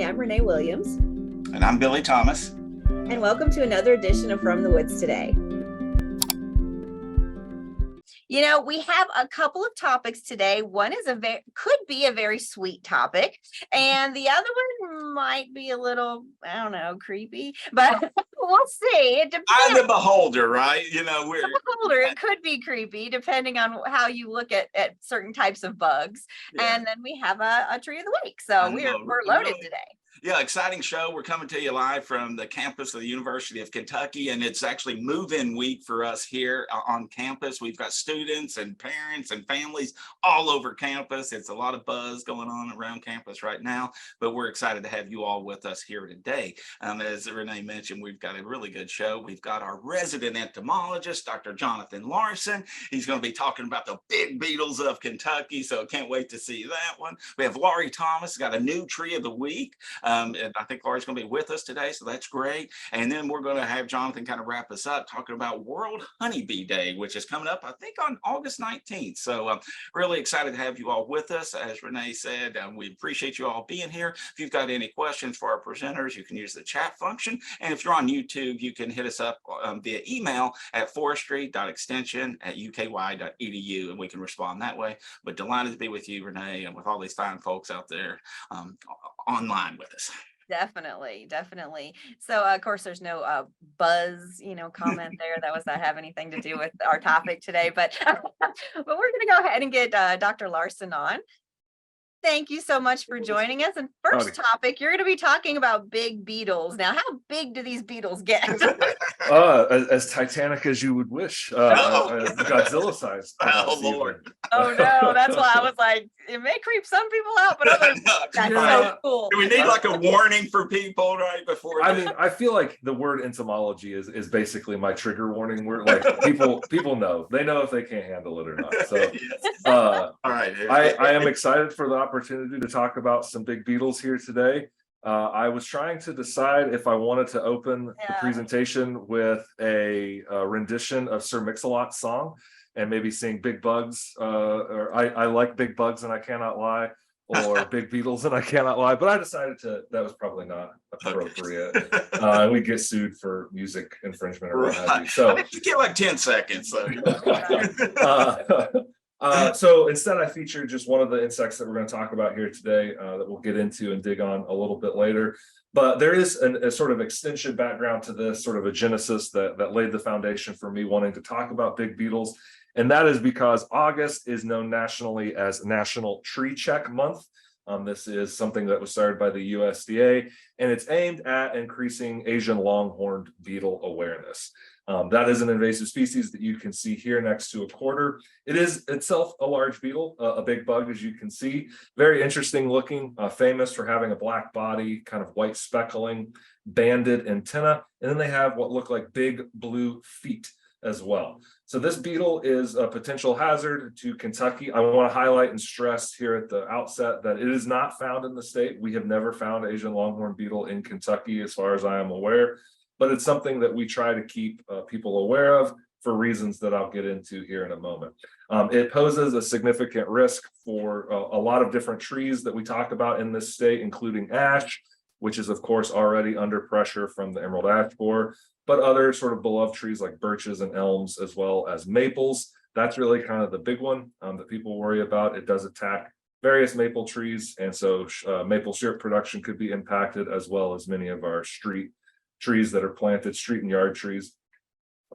I'm Renee Williams. And I'm Billy Thomas. And welcome to another edition of From the Woods Today. You know, we have a couple of topics today. One is could be a very sweet topic, and the other one might be a little, I don't know, creepy, but we'll see. It depends. I'm the beholder, right? We're the beholder. It could be creepy depending on how you look at certain types of bugs. Yeah. And then we have a tree of the week. So we're loaded today. Yeah, exciting show. We're coming to you live from the campus of the University of Kentucky, and it's actually move-in week for us here on campus. We've got students and parents and families all over campus. It's a lot of buzz going on around campus right now, but we're excited to have you all with us here today. As Renee mentioned, we've got a really good show. We've got our resident entomologist, Dr. Jonathan Larson. He's going to be talking about the big beetles of Kentucky, so can't wait to see that one. We have Laurie Thomas, got a new tree of the week. And I think Laurie's going to be with us today, so that's great. And then we're going to have Jonathan kind of wrap us up talking about World Honeybee Day, which is coming up, I think, on August 19th. So really excited to have you all with us. As Renee said, we appreciate you all being here. If you've got any questions for our presenters, you can use the chat function. And if you're on YouTube, you can hit us up via email at forestry.extension@uky.edu, and we can respond that way. But delighted to be with you, Renee, and with all these fine folks out there online with us. Definitely. So of course there's no buzz, comment there. That was not have anything to do with our topic today, but we're going to go ahead and get Dr. Larson on. Thank you so much for joining us. And first topic, you're going to be talking about big beetles. Now, how big do these beetles get? As titanic as you would wish. Godzilla sized. Oh, Lord. Oh, no. That's why I was like, it may creep some people out, but others, that's so cool. Do we need like a warning for people right before? I feel like the word entomology is basically my trigger warning. Where like people know. They know if they can't handle it or not. So all right. I am excited for the opportunity to talk about some big beetles here today. I was trying to decide if I wanted to open the presentation with a rendition of Sir Mix-a-Lot's song and maybe sing Big Bugs, or I like Big Bugs and I Cannot Lie, or Big Beetles and I Cannot Lie, but I decided that was probably not appropriate. We get sued for music infringement or what have you. So you get like 10 seconds. So. So instead I featured just one of the insects that we're going to talk about here today that we'll get into and dig on a little bit later. But there is a sort of extension background to this, sort of a genesis that laid the foundation for me wanting to talk about big beetles. And that is because August is known nationally as National Tree Check Month. This is something that was started by the USDA, and it's aimed at increasing Asian longhorned beetle awareness. That is an invasive species that you can see here next to a quarter. It is itself a large beetle, a big bug, as you can see. Very interesting looking, famous for having a black body, kind of white speckling, banded antenna, and then they have what look like big blue feet as well. So this beetle is a potential hazard to Kentucky. I want to highlight and stress here at the outset that it is not found in the state. We have never found Asian longhorn beetle in Kentucky, as far as I am aware, but it's something that we try to keep people aware of for reasons that I'll get into here in a moment. It poses a significant risk for a lot of different trees that we talk about in this state, including ash, which is of course already under pressure from the emerald ash borer, but other sort of beloved trees like birches and elms, as well as maples. That's really kind of the big one that people worry about. It does attack various maple trees, and so maple syrup production could be impacted, as well as many of our street trees that are planted, street and yard trees.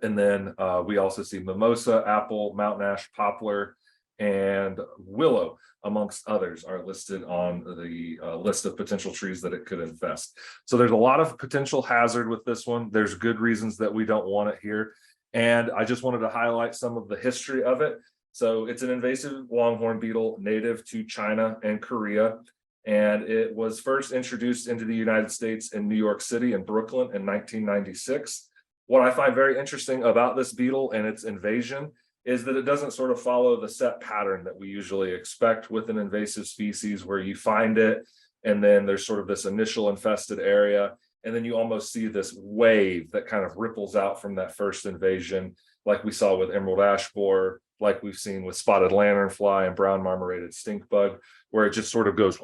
And then we also see mimosa, apple, mountain ash, poplar, and willow, amongst others, are listed on the list of potential trees that it could infest. So there's a lot of potential hazard with this one. There's good reasons that we don't want it here. And I just wanted to highlight some of the history of it. So it's an invasive longhorn beetle native to China and Korea. And it was first introduced into the United States in New York City and Brooklyn in 1996. What I find very interesting about this beetle and its invasion is that it doesn't sort of follow the set pattern that we usually expect with an invasive species, where you find it and then there's sort of this initial infested area, and then you almost see this wave that kind of ripples out from that first invasion, like we saw with emerald ash borer, like we've seen with spotted lanternfly and brown marmorated stink bug, where it just sort of goes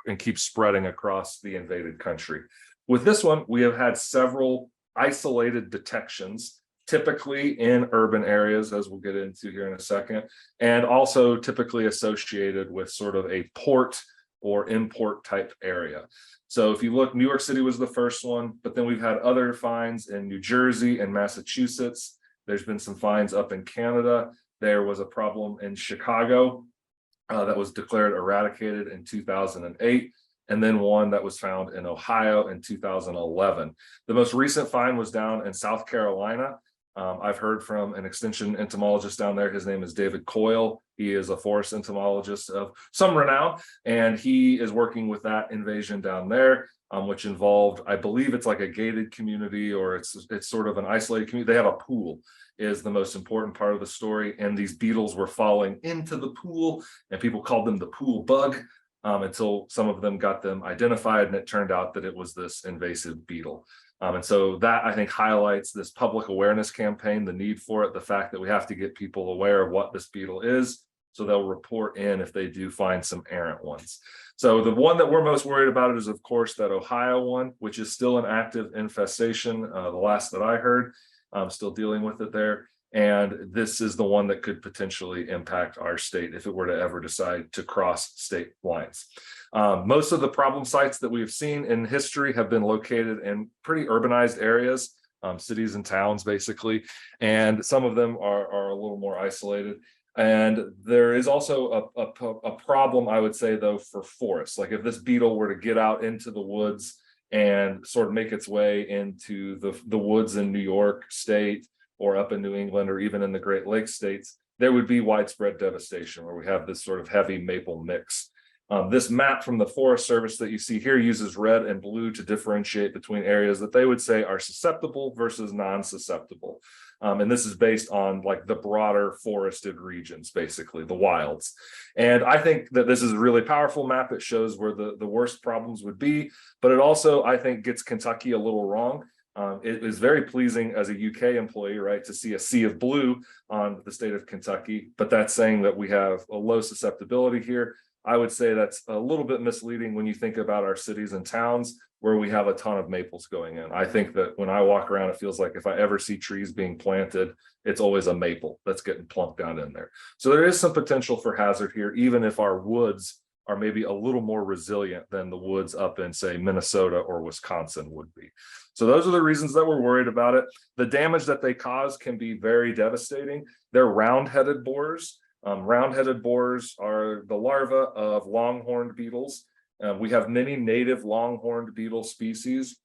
and keeps spreading across the invaded country. With this one, we have had several isolated detections, typically in urban areas, as we'll get into here in a second, and also typically associated with sort of a port or import type area. So if you look, New York City was the first one, but then we've had other finds in New Jersey and Massachusetts. There's been some finds up in Canada. There was a problem in Chicago that was declared eradicated in 2008. And then one that was found in Ohio in 2011. The most recent find was down in South Carolina. I've heard from an extension entomologist down there. His name is David Coyle. He is a forest entomologist of some renown, and he is working with that invasion down there, which involved, I believe it's like a gated community, or it's sort of an isolated community. They have a pool is the most important part of the story, and these beetles were falling into the pool, and people called them the pool bug. Until some of them got them identified, and it turned out that it was this invasive beetle. And so that, I think, highlights this public awareness campaign, the need for it, the fact that we have to get people aware of what this beetle is, so they'll report in if they do find some errant ones. So the one that we're most worried about is, of course, that Ohio one, which is still an active infestation. The last that I heard, I'm still dealing with it there. And this is the one that could potentially impact our state if it were to ever decide to cross state lines. Most of the problem sites that we've seen in history have been located in pretty urbanized areas, cities and towns, basically. And some of them are a little more isolated. And there is also a problem, I would say, though, for forests. Like if this beetle were to get out into the woods and sort of make its way into the woods in New York State, or up in New England, or even in the Great Lakes states, there would be widespread devastation where we have this sort of heavy maple mix. This map from the Forest Service that you see here uses red and blue to differentiate between areas that they would say are susceptible versus non-susceptible. And this is based on like the broader forested regions, basically the wilds. And I think that this is a really powerful map. It shows where the worst problems would be, but it also, I think, gets Kentucky a little wrong. It is very pleasing as a UK employee, right, to see a sea of blue on the state of Kentucky, but that's saying that we have a low susceptibility here. I would say that's a little bit misleading when you think about our cities and towns where we have a ton of maples going in. I think that when I walk around, it feels like if I ever see trees being planted, it's always a maple that's getting plunked down in there. So there is some potential for hazard here, even if our woods are maybe a little more resilient than the woods up in, say, Minnesota or Wisconsin would be. So those are the reasons that we're worried about it. The damage that they cause can be very devastating. They're round-headed borers. Round-headed borers are the larvae of longhorned beetles. We have many native longhorned beetle species.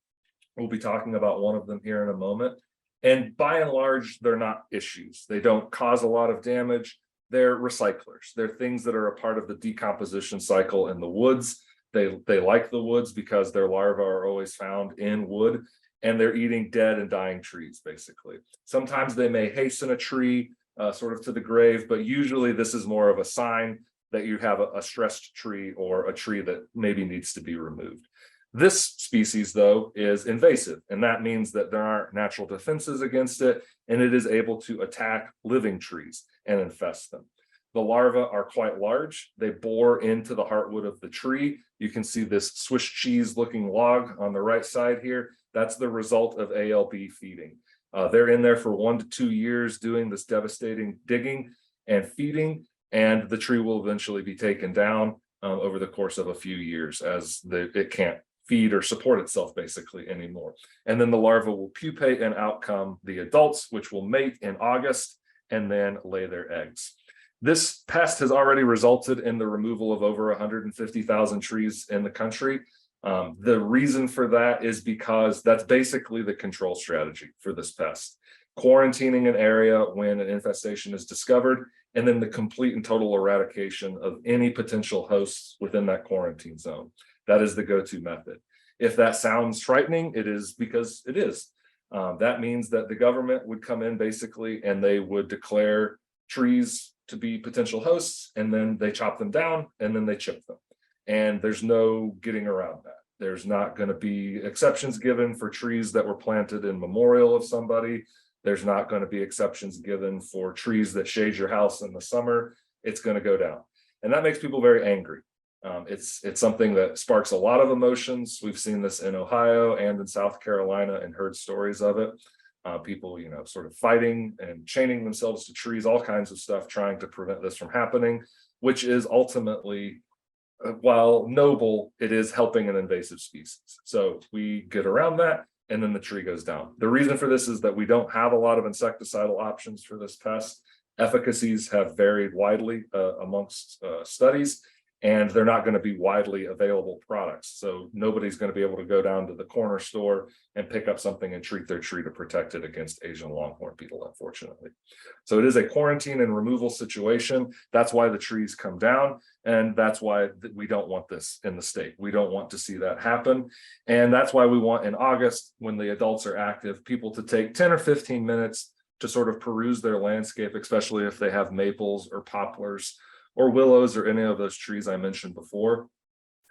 We'll be talking about one of them here in a moment. And by and large, they're not issues. They don't cause a lot of damage. They're recyclers. They're things that are a part of the decomposition cycle in the woods. They like the woods because their larvae are always found in wood, and they're eating dead and dying trees, basically. Sometimes they may hasten a tree sort of to the grave, but usually this is more of a sign that you have a stressed tree or a tree that maybe needs to be removed. This species, though, is invasive, and that means that there aren't natural defenses against it, and it is able to attack living trees and infest them. The larvae are quite large. They bore into the heartwood of the tree. You can see this Swiss cheese looking log on the right side here. That's the result of ALB feeding. They're in there for 1 to 2 years doing this devastating digging and feeding, and the tree will eventually be taken down over the course of a few years as it can't feed or support itself basically anymore. And then the larvae will pupate, and out come the adults, which will mate in August and then lay their eggs. This pest has already resulted in the removal of over 150,000 trees in the country. The reason for that is because that's basically the control strategy for this pest. Quarantining an area when an infestation is discovered, and then the complete and total eradication of any potential hosts within that quarantine zone. That is the go-to method. If that sounds frightening, it is because it is. That means that the government would come in basically and they would declare trees to be potential hosts, and then they chop them down and then they chip them. And there's no getting around that. There's not going to be exceptions given for trees that were planted in memorial of somebody. There's not going to be exceptions given for trees that shade your house in the summer. It's going to go down. And that makes people very angry. It's something that sparks a lot of emotions. We've seen this in Ohio and in South Carolina and heard stories of it. People, sort of fighting and chaining themselves to trees, all kinds of stuff, trying to prevent this from happening, which is ultimately, while noble, it is helping an invasive species. So we get around that, and then the tree goes down. The reason for this is that we don't have a lot of insecticidal options for this pest. Efficacies have varied widely amongst studies, and they're not going to be widely available products. So nobody's going to be able to go down to the corner store and pick up something and treat their tree to protect it against Asian longhorn beetle, unfortunately. So it is a quarantine and removal situation. That's why the trees come down. And that's why we don't want this in the state. We don't want to see that happen. And that's why we want in August, when the adults are active, people to take 10 or 15 minutes to sort of peruse their landscape, especially if they have maples or poplars or willows or any of those trees I mentioned before,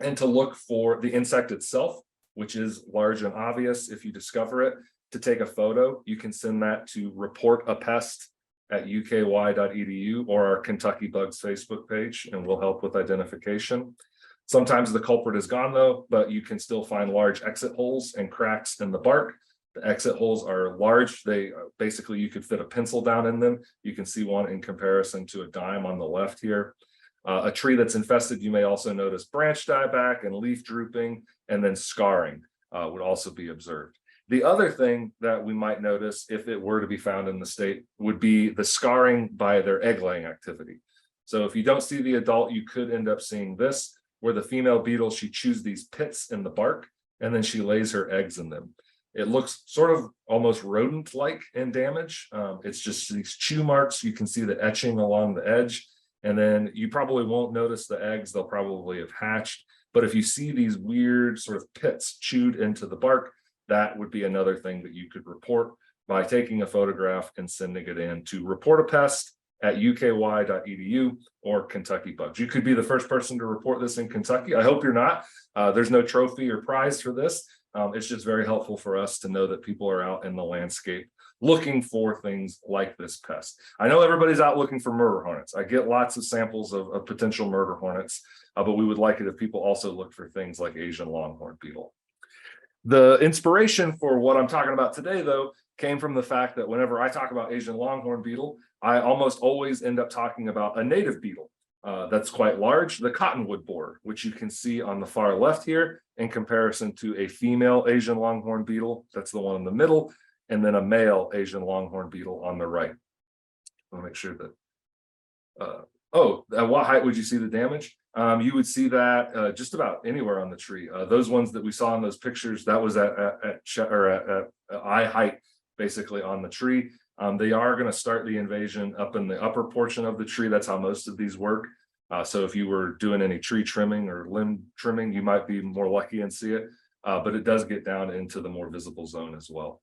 and to look for the insect itself, which is large and obvious if you discover it, to take a photo. You can send that to reportapest@uky.edu or our Kentucky Bugs Facebook page, and we'll help with identification. Sometimes the culprit is gone though, but you can still find large exit holes and cracks in the bark. The exit holes are large. They basically, you could fit a pencil down in them. You can see one in comparison to a dime on the left here. A tree that's infested, you may also notice branch dieback and leaf drooping, and then scarring would also be observed. The other thing that we might notice if it were to be found in the state would be the scarring by their egg laying activity. So if you don't see the adult, you could end up seeing this, where the female beetle, she chews these pits in the bark and then she lays her eggs in them. It looks sort of almost rodent-like in damage. It's just these chew marks. You can see the etching along the edge, and then you probably won't notice the eggs. They'll probably have hatched. But if you see these weird sort of pits chewed into the bark, that would be another thing that you could report by taking a photograph and sending it in to reportapest@uky.edu or Kentucky Bugs. You could be the first person to report this in Kentucky. I hope you're not. There's no trophy or prize for this. It's just very helpful for us to know that people are out in the landscape looking for things like this pest. I know everybody's out looking for murder hornets. I get lots of samples of potential murder hornets, but we would like it if people also look for things like Asian longhorn beetle. The inspiration for what I'm talking about today, though, came from the fact that whenever I talk about Asian longhorn beetle, I almost always end up talking about a native beetle that's quite large, the cottonwood borer, which you can see on the far left here in comparison to a female Asian longhorn beetle. That's the one in the middle, and then a male Asian longhorn beetle on the right. I'll make sure that, at what height would you see the damage? You would see that just about anywhere on the tree. Those ones that we saw in those pictures, that was at eye height, basically on the tree. They are going to start the invasion up in the upper portion of the tree. That's how most of these work. So if you were doing any tree trimming or limb trimming, you might be more lucky and see it, but it does get down into the more visible zone as well.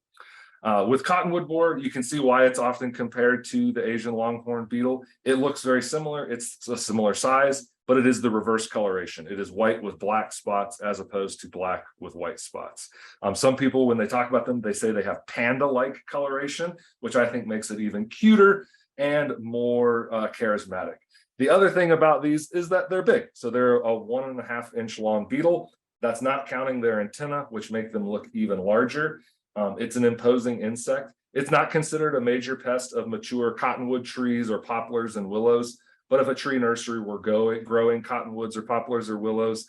With cottonwood borer, you can see why it's often compared to the Asian longhorn beetle. It looks very similar. It's a similar size, but it is the reverse coloration. It is white with black spots as opposed to black with white spots. Some people, when they talk about them, they say they have panda-like coloration, which I think makes it even cuter and more charismatic. The other thing about these is that they're big. So they're a 1.5 inch long beetle. That's not counting their antenna, which make them look even larger. It's an imposing insect. It's not considered a major pest of mature cottonwood trees or poplars and willows. But if a tree nursery were growing cottonwoods or poplars or willows,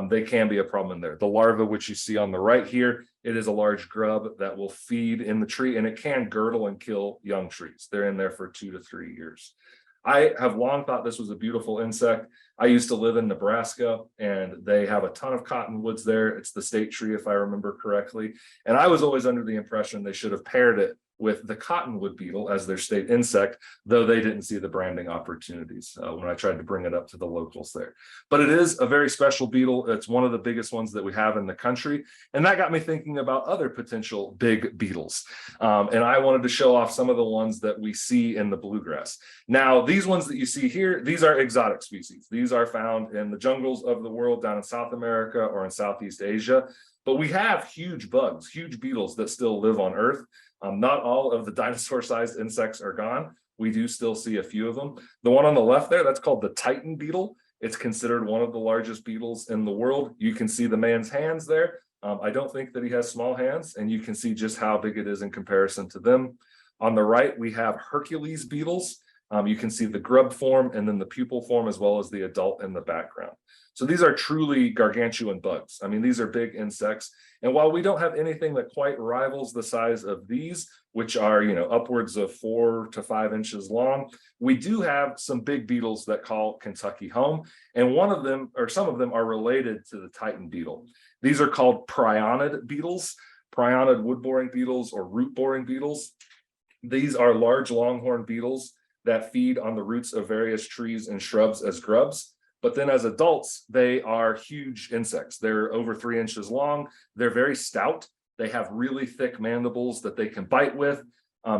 they can be a problem in there. The larva, which you see on the right here, it is a large grub that will feed in the tree, and it can girdle and kill young trees. They're in there for 2 to 3 years. I have long thought this was a beautiful insect. I used to live in Nebraska, and they have a ton of cottonwoods there. It's the state tree, if I remember correctly. And I was always under the impression they should have paired it with the cottonwood beetle as their state insect, though they didn't see the branding opportunities when I tried to bring it up to the locals there. But it is a very special beetle. It's one of the biggest ones that we have in the country. And that got me thinking about other potential big beetles. And I wanted to show off some of the ones that we see in the bluegrass. Now, these ones that you see here, these are exotic species. These are found in the jungles of the world down in South America or in Southeast Asia. But we have huge bugs, huge beetles that still live on Earth. Not all of the dinosaur-sized insects are gone. We do still see a few of them. The one on the left there, that's called the Titan beetle. It's considered one of the largest beetles in the world. You can see the man's hands there. I don't think that he has small hands, and you can see just how big it is in comparison to them. On the right, we have Hercules beetles. You can see the grub form and then the pupal form, as well as the adult in the background. So these are truly gargantuan bugs. I mean, these are big insects. And while we don't have anything that quite rivals the size of these, which are, upwards of 4 to 5 inches long, we do have some big beetles that call Kentucky home. And one of them, or some of them, are related to the Titan beetle. These are called prionid beetles, prionid wood boring beetles or root boring beetles. These are large longhorn beetles that feed on the roots of various trees and shrubs as grubs. But then as adults, they are huge insects. They're over 3 inches long. They're very stout. They have really thick mandibles that they can bite with.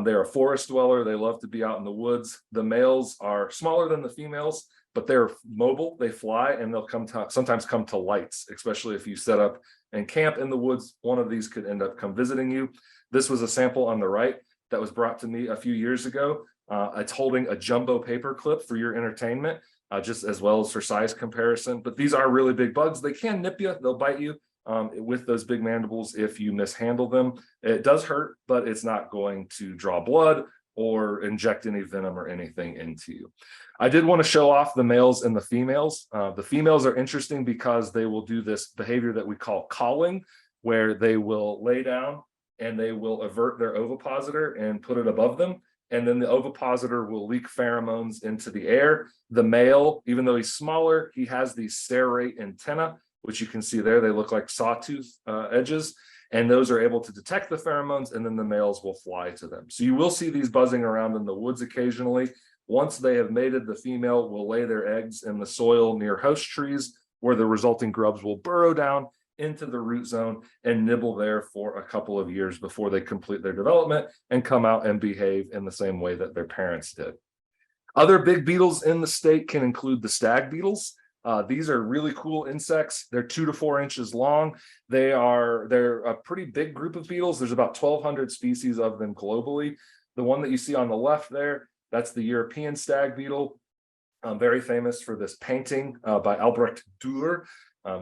They're a forest dweller. They love to be out in the woods. The males are smaller than the females, but they're mobile. They fly, and they'll sometimes come to lights, especially if you set up and camp in the woods. One of these could end up come visiting you. This was a sample on the right that was brought to me a few years ago. It's holding a jumbo paper clip for your entertainment. Just as well as for size comparison. But these are really big bugs. They can nip you, they'll bite you with those big mandibles if you mishandle them. It does hurt, but it's not going to draw blood or inject any venom or anything into you. I did want to show off the males and the females. The females are interesting because they will do this behavior that we call calling, where they will lay down and they will avert their ovipositor and put it above them. And then the ovipositor will leak pheromones into the air. The male, even though he's smaller, he has these serrate antennae, which you can see there. They look like sawtooth edges, and those are able to detect the pheromones, and then the males will fly to them. So you will see these buzzing around in the woods occasionally. Once they have mated, the female will lay their eggs in the soil near host trees, where the resulting grubs will burrow down into the root zone and nibble there for a couple of years before they complete their development and come out and behave in the same way that their parents did. Other big beetles in the state can include the stag beetles. These are really cool insects. They're 2 to 4 inches long. They're a pretty big group of beetles. There's about 1,200 species of them globally. The one that you see on the left there, that's the European stag beetle. Very famous for this painting by Albrecht Dürer,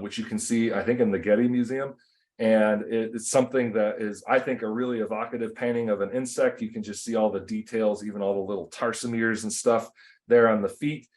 which you can see, I think, in the Getty Museum. And it's something that is, I think, a really evocative painting of an insect. You can just see all the details, even all the little tarsomeres and stuff there on the feet.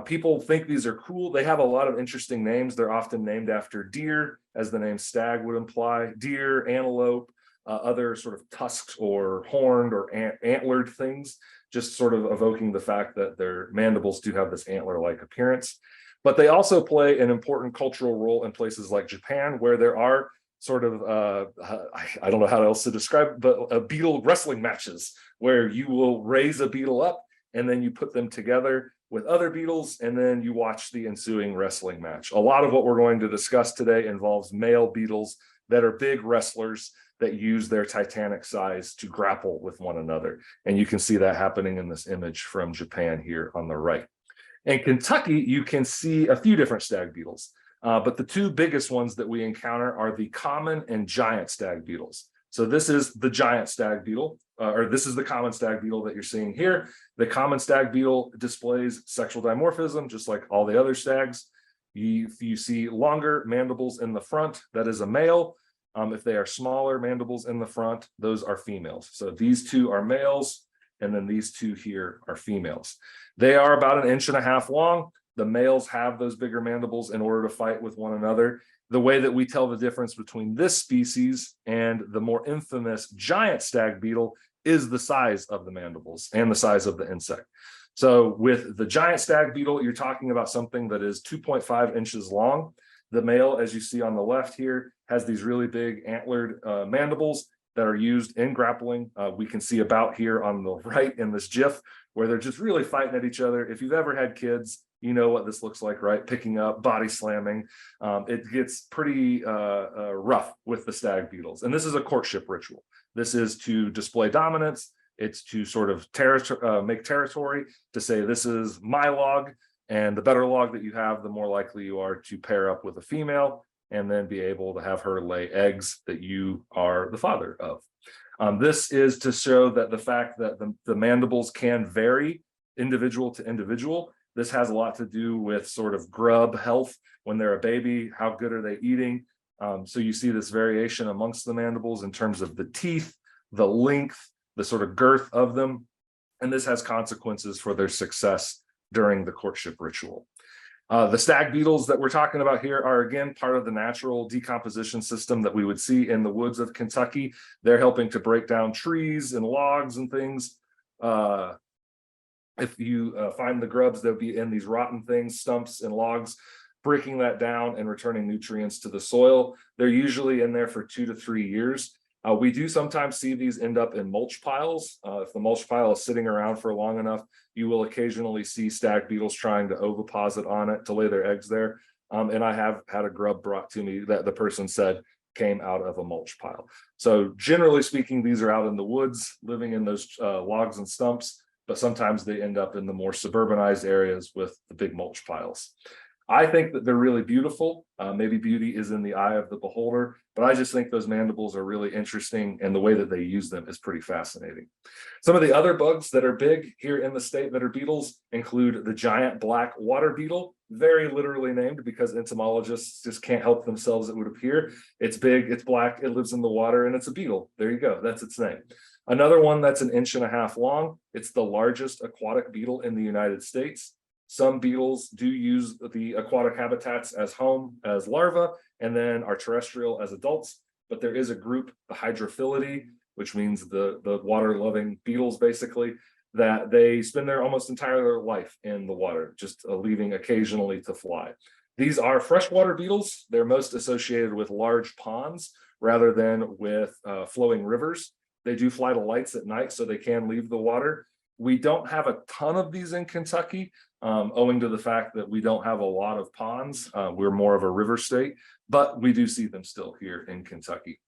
People think these are cool. They have a lot of interesting names. They're often named after deer, as the name stag would imply. Deer, antelope, other sort of tusked or horned or antlered things, just sort of evoking the fact that their mandibles do have this antler-like appearance. But they also play an important cultural role in places like Japan, where there are sort of, I don't know how else to describe it, but beetle wrestling matches, where you will raise a beetle up and then you put them together with other beetles, and then you watch the ensuing wrestling match. A lot of what we're going to discuss today involves male beetles that are big wrestlers that use their titanic size to grapple with one another. And you can see that happening in this image from Japan here on the right. In Kentucky, you can see a few different stag beetles, but the two biggest ones that we encounter are the common and giant stag beetles. So this is the giant stag beetle, or this is the common stag beetle that you're seeing here. The common stag beetle displays sexual dimorphism, just like all the other stags. If you see longer mandibles in the front, that is a male. If they are smaller mandibles in the front, those are females. So these two are males, and then these two here are females. They are about 1.5 inches long. The males have those bigger mandibles in order to fight with one another. The way that we tell the difference between this species and the more infamous giant stag beetle is the size of the mandibles and the size of the insect. So with the giant stag beetle, you're talking about something that is 2.5 inches long. The male, as you see on the left here, has these really big antlered mandibles that are used in grappling. We can see about here on the right in this GIF where they're just really fighting at each other. If you've ever had kids, you know what this looks like, right? Picking up, body slamming. It gets pretty rough with the stag beetles. And this is a courtship ritual. This is to display dominance. It's to sort of make territory, to say this is my log, and the better log that you have, the more likely you are to pair up with a female. and then be able to have her lay eggs that you are the father of. This is to show that the fact that the mandibles can vary individual to individual. This has a lot to do with sort of grub health when they're a baby. How good are they eating? So you see this variation amongst the mandibles in terms of the teeth, the length, the sort of girth of them. And this has consequences for their success during the courtship ritual. The stag beetles that we're talking about here are, again, part of the natural decomposition system that we would see in the woods of Kentucky. They're helping to break down trees and logs and things. If you find the grubs, they'll be in these rotten things, stumps and logs, breaking that down and returning nutrients to the soil. They're usually in there for 2 to 3 years. We do sometimes see these end up in mulch piles. If the mulch pile is sitting around for long enough, you will occasionally see stag beetles trying to oviposit on it to lay their eggs there. And I have had a grub brought to me that the person said came out of a mulch pile. So generally speaking, these are out in the woods, living in those logs and stumps, but sometimes they end up in the more suburbanized areas with the big mulch piles. I think that they're really beautiful. Maybe beauty is in the eye of the beholder, but I just think those mandibles are really interesting, and the way that they use them is pretty fascinating. Some of the other bugs that are big here in the state that are beetles include the giant black water beetle, very literally named because entomologists just can't help themselves, it would appear. It's big, it's black, it lives in the water, and it's a beetle. There you go, that's its name. Another one that's 1.5 inches long. It's the largest aquatic beetle in the United States. Some beetles do use the aquatic habitats as home, as larvae, and then are terrestrial as adults. But there is a group, the Hydrophilidae, which means the water-loving beetles, basically, that they spend their almost entire life in the water, just leaving occasionally to fly. These are freshwater beetles. They're most associated with large ponds rather than with flowing rivers. They do fly to lights at night, so they can leave the water. We don't have a ton of these in Kentucky, owing to the fact that we don't have a lot of ponds. We're more of a river state, but we do see them still here in Kentucky.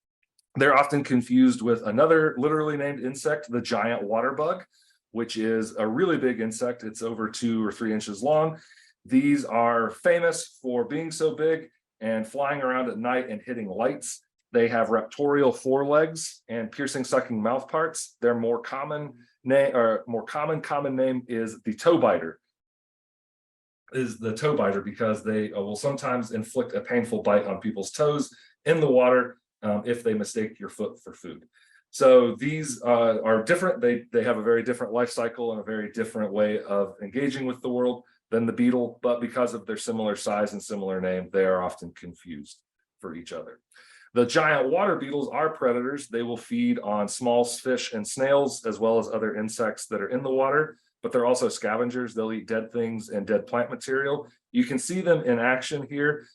They're often confused with another literally named insect, the giant water bug, which is a really big insect. It's over 2 or 3 inches long. These are famous for being so big and flying around at night and hitting lights. They have raptorial forelegs and piercing sucking mouth parts. Their more common name is the toe biter. Because they will sometimes inflict a painful bite on people's toes in the water if they mistake your foot for food. So these are different. They have a very different life cycle and a very different way of engaging with the world than the beetle, but because of their similar size and similar name, they are often confused for each other. The giant water beetles are predators. They will feed on small fish and snails, as well as other insects that are in the water, but they're also scavengers. They'll eat dead things and dead plant material. You can see them in action here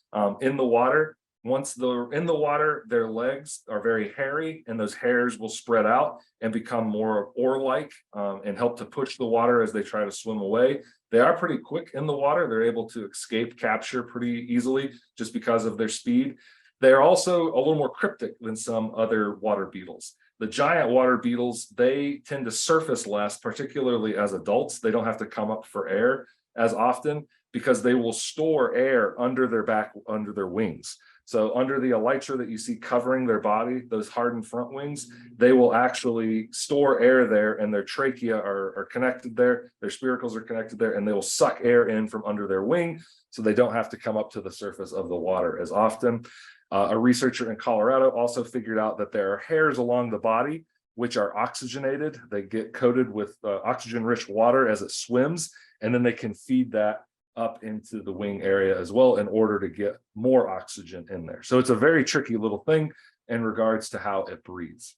in the water. Once they're in the water, their legs are very hairy, and those hairs will spread out and become more oar-like and help to push the water as they try to swim away. They are pretty quick in the water. They're able to escape capture pretty easily just because of their speed. They're also a little more cryptic than some other water beetles. The giant water beetles, they tend to surface less, particularly as adults. They don't have to come up for air as often because they will store air under their wings. So under the elytra that you see covering their body, those hardened front wings, they will actually store air there, and their trachea are connected there, their spiracles are connected there, and they will suck air in from under their wing so they don't have to come up to the surface of the water as often. A researcher in Colorado also figured out that there are hairs along the body which are oxygenated. They get coated with oxygen-rich water as it swims, and then they can feed that up into the wing area as well in order to get more oxygen in there. So it's a very tricky little thing in regards to how it breathes.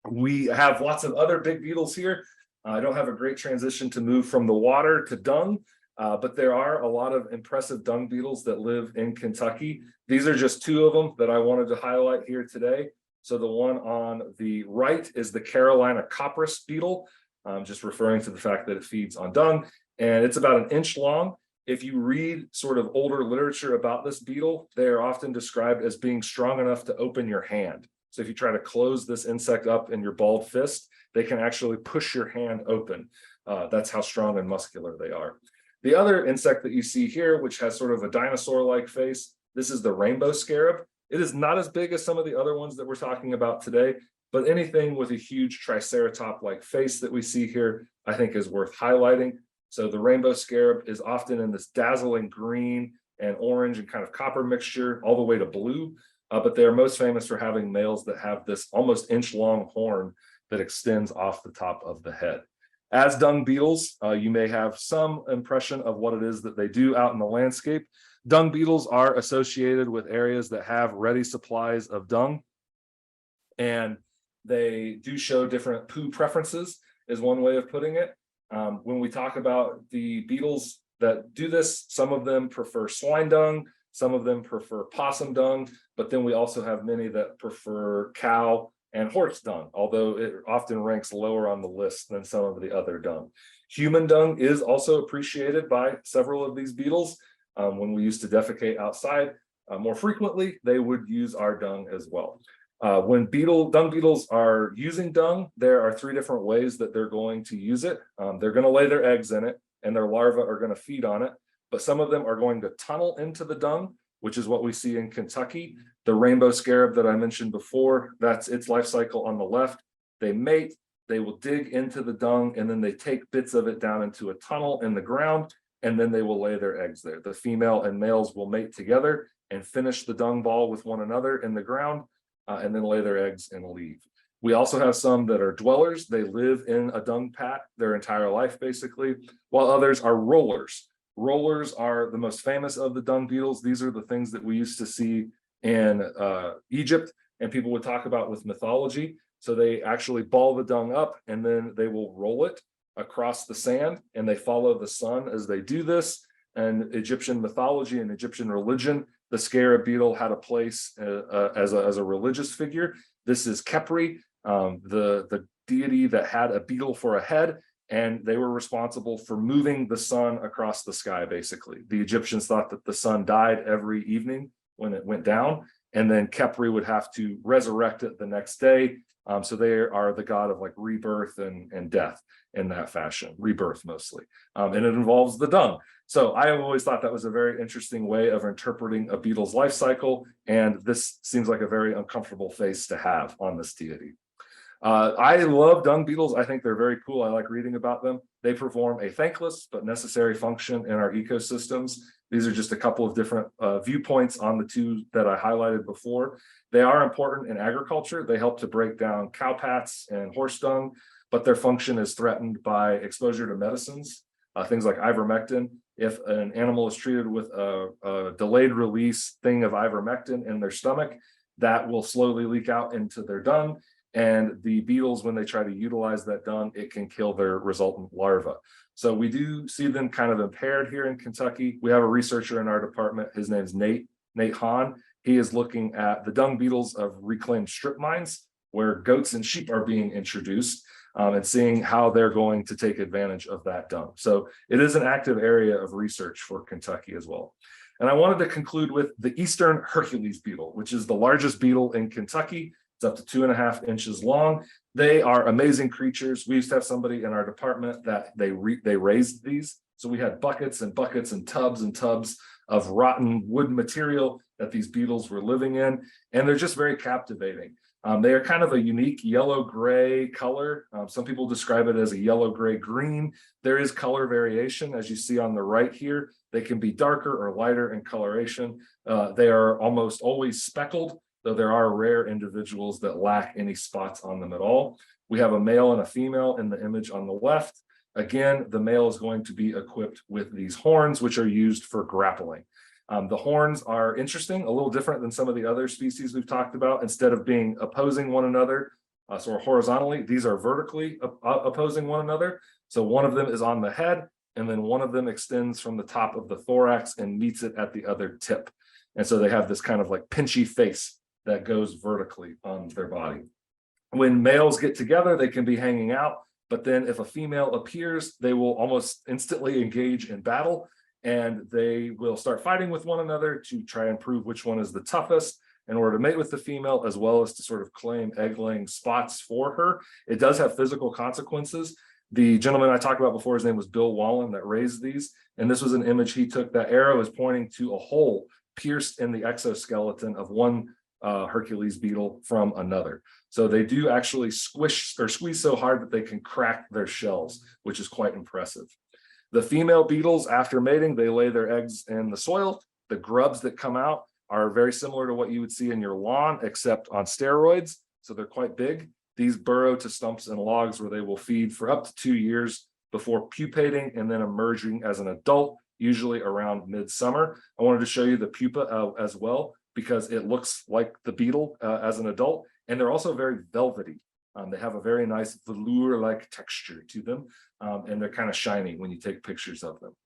We have lots of other big beetles here. I don't have a great transition to move from the water to dung, but there are a lot of impressive dung beetles that live in Kentucky. These are just 2 of them that I wanted to highlight here today. So the one on the right is the Carolina copris beetle, just referring to the fact that it feeds on dung, and it's about 1 inch long. If you read sort of older literature about this beetle, they are often described as being strong enough to open your hand. So if you try to close this insect up in your balled fist, they can actually push your hand open. That's how strong and muscular they are. The other insect that you see here, which has sort of a dinosaur-like face, This is the rainbow scarab. It is not as big as some of the other ones that we're talking about today, but anything with a huge triceratop-like face that we see here, I think is worth highlighting. So the rainbow scarab is often in this dazzling green and orange and kind of copper mixture all the way to blue, but they are most famous for having males that have this almost inch-long horn that extends off the top of the head. As dung beetles, you may have some impression of what it is that they do out in the landscape. Dung beetles are associated with areas that have ready supplies of dung, and they do show different poo preferences, is one way of putting it. When we talk about the beetles that do this, some of them prefer swine dung, some of them prefer possum dung, but then we also have many that prefer cow and horse dung, although it often ranks lower on the list than some of the other dung. Human dung is also appreciated by several of these beetles. When we used to defecate outside more frequently, they would use our dung as well. When dung beetles are using dung, there are 3 different ways that they're going to use it. They're going to lay their eggs in it, and their larvae are going to feed on it. But some of them are going to tunnel into the dung, which is what we see in Kentucky. The rainbow scarab that I mentioned before, that's its life cycle on the left. They mate, they will dig into the dung, and then they take bits of it down into a tunnel in the ground, and then they will lay their eggs there. The female and males will mate together and finish the dung ball with one another in the ground, and then lay their eggs and leave. We also have some that are dwellers. They live in a dung pat their entire life, basically, while others are rollers. Rollers are the most famous of the dung beetles. These are the things that we used to see in Egypt, and people would talk about with mythology. So they actually ball the dung up, and then they will roll it across the sand, and they follow the sun as they do this. And Egyptian mythology and Egyptian religion, the scarab beetle had a place as a religious figure. This is Khepri, the deity that had a beetle for a head, and they were responsible for moving the sun across the sky, basically. The Egyptians thought that the sun died every evening when it went down, and then Khepri would have to resurrect it the next day. So they are the god of like rebirth and death in that fashion, rebirth mostly. And it involves the dung. So I have always thought that was a very interesting way of interpreting a beetle's life cycle. And this seems like a very uncomfortable face to have on this deity. I love dung beetles. I think they're very cool. I like reading about them. They perform a thankless but necessary function in our ecosystems. These are just a couple of different viewpoints on the 2 that I highlighted before. They are important in agriculture. They help to break down cow pats and horse dung, but their function is threatened by exposure to medicines, things like ivermectin. If an animal is treated with a delayed release thing of ivermectin in their stomach, that will slowly leak out into their dung. And the beetles, when they try to utilize that dung, it can kill their resultant larva. So we do see them kind of impaired here in Kentucky. We have a researcher in our department. His name's Nate Hahn. He is looking at the dung beetles of reclaimed strip mines where goats and sheep are being introduced, and seeing how they're going to take advantage of that dung. So it is an active area of research for Kentucky as well. And I wanted to conclude with the Eastern Hercules beetle, which is the largest beetle in Kentucky. It's up to 2.5 inches long. They are amazing creatures. We used to have somebody in our department that they raised these. So we had buckets and buckets and tubs of rotten wood material that these beetles were living in. And they're just very captivating. They are kind of a unique yellow-gray color. Some people describe it as a yellow-gray-green. There is color variation, as you see on the right here. They can be darker or lighter in coloration. They are almost always speckled, though there are rare individuals that lack any spots on them at all. We have a male and a female in the image on the left. Again, the male is going to be equipped with these horns, which are used for grappling. The horns are interesting, a little different than some of the other species we've talked about. Instead of being opposing one another, so horizontally, these are vertically opposing one another. So one of them is on the head, and then one of them extends from the top of the thorax and meets it at the other tip. And so they have this kind of like pinchy face that goes vertically on their body. When males get together, they can be hanging out, but then if a female appears, they will almost instantly engage in battle, and they will start fighting with one another to try and prove which one is the toughest in order to mate with the female, as well as to sort of claim egg-laying spots for her. It does have physical consequences. The gentleman I talked about before, his name was Bill Wallen, that raised these, and this was an image he took. That arrow is pointing to a hole pierced in the exoskeleton of one Hercules beetle from another. So they do actually squish or squeeze so hard that they can crack their shells, which is quite impressive. The female beetles, after mating, they lay their eggs in the soil. The grubs that come out are very similar to what you would see in your lawn, except on steroids. So they're quite big. These burrow to stumps and logs where they will feed for up to 2 years before pupating and then emerging as an adult, usually around midsummer. I wanted to show you the pupa as well, because it looks like the beetle as an adult, and they're also very velvety. They have a very nice velour-like texture to them, and they're kind of shiny when you take pictures of them.